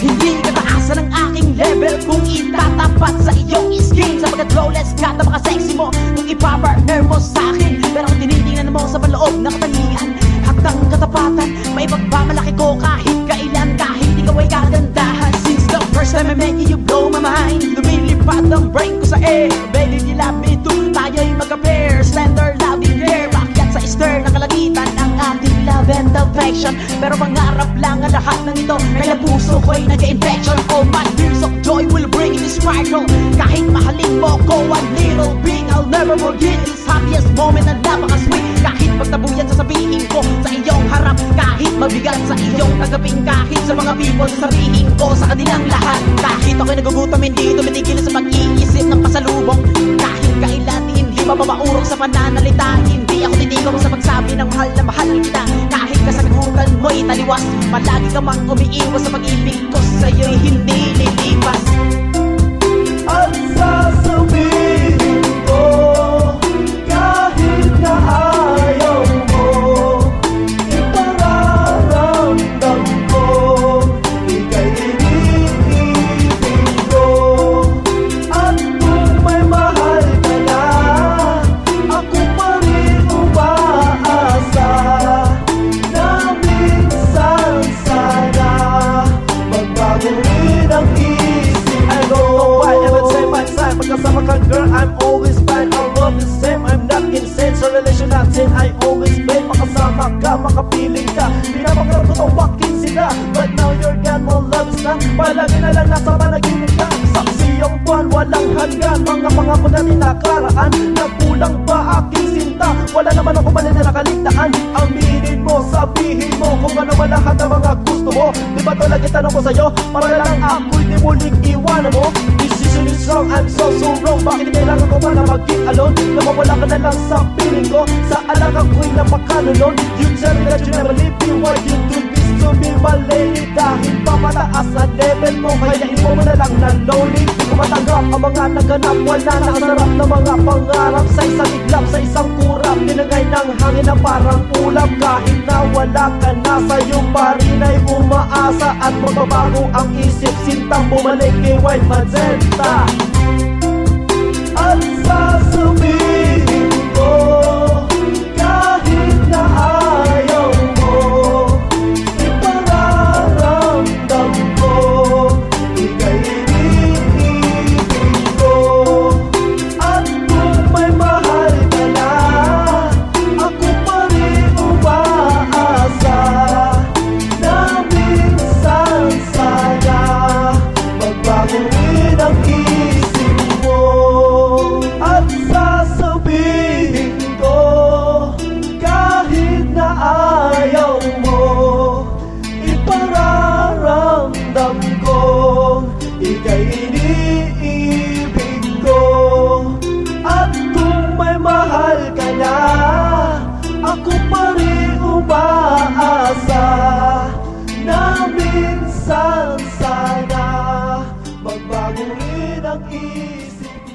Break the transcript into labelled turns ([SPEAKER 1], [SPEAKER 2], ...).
[SPEAKER 1] Hindi kataasan ang aking level kung itatapat sa iyong skin, sapagkat flawless ka na mga sexy mo kung ipapartner mo sa'kin. Pero kung tinitingnan mo sa paloob na katangian, haktang katapatan, maipagmamalaki ko kahit kailan, kahit ikaw ay kagandahan. Since the first time I met you, you blow my mind. Lumilipad ang brain ko sa air. Baby, you love me too, tayo'y mag-pair. Slender, love in air, bakit sa stir na kalagitan ang ating love and affection. Pero pangarap lang ang lahat ng ito, kaya puso ko'y nag-infection. All my tears of joy will bring it to sparkle. Kahit mahalin mo ko one little bit, I'll never forget this happiest moment na napaka-sweet. Kahit pagtabuyan sasabihin ko sa iyong harap, kahit mabigat sa iyong tagapin, kahit sa mga people sasabihin ko sa kanilang lahat. Kahit ako'y nagugutom, hindi tumitigil sa pag-iisip ng pasalubong. Kahit kailan hindi mababaurong sa pananalita, hindi ako titigong sa pagsabi ng mahal na mahal kita. Kahit kasagutan mo'y taliwas, palagi ka mang umiiwas sa pag-ibig ko sa'yo'y hindi lilipas.
[SPEAKER 2] At sasabihin ko, kahit na ayaw mo, ipararamdam ko, ika'y iniibig ko. At kung may mahal ka na, ako pa rin umaasa na minsan sana magbago rin ang isip ko. Pagkasama ka girl, I'm always fine. Our love is same, I'm not insane. Sa relasyon natin, I always blame. Makasama ka, makapiling ka, pinapakarap ko to bakit sila. But now you're gone, more love is not. Palagi na lang nasa panaginip ka. Saksi yung buwan, walang hanggan. Mga pangako natin nakaraan, nagkulang ba aking sinta? Wala naman ako mali na nakaligtaan. Aminin mo, sabihin mo kung ano ba lahat ng mga gusto mo. Di ba ito lagi tanong ko sa'yo, para lang ako'y di muling iwanan mo. Decision is wrong, I'm so wrong. Bakit kailangan ko ba na maging alone? Namawala ka na lang sa piling ko, sa alagang ko'y napakalulon. You tell me that you never leave me, why you do this to me, my lady? Dahil pa mataas ang level mo, kaya imo mo na lang na lonely. Di ko matanggap ang mga naganap, wala na ang sarap na mga pangarap. Sa isang iglap, sa isang kurap, tinagay ng hangin na parang ulap. Kahit na wala ka na, sa'yo pa rin ay umaasa. At magbabago ang isip, sintang bumalik kay white magenta. At sasabihin ko, kahit na ayaw mo, ipararamdam ko, ika'y iniibig ko. At kung may mahal ka na, ako pa rin umaasa na minsan sana magbago rin ang isip mo. At sasabihin ko, kahit na ayaw mo, ipararamdam ko, ika'y iniibig ko. At kung may mahal ka na, ako pa rin umaasa na minsan sana magbago rin ang isip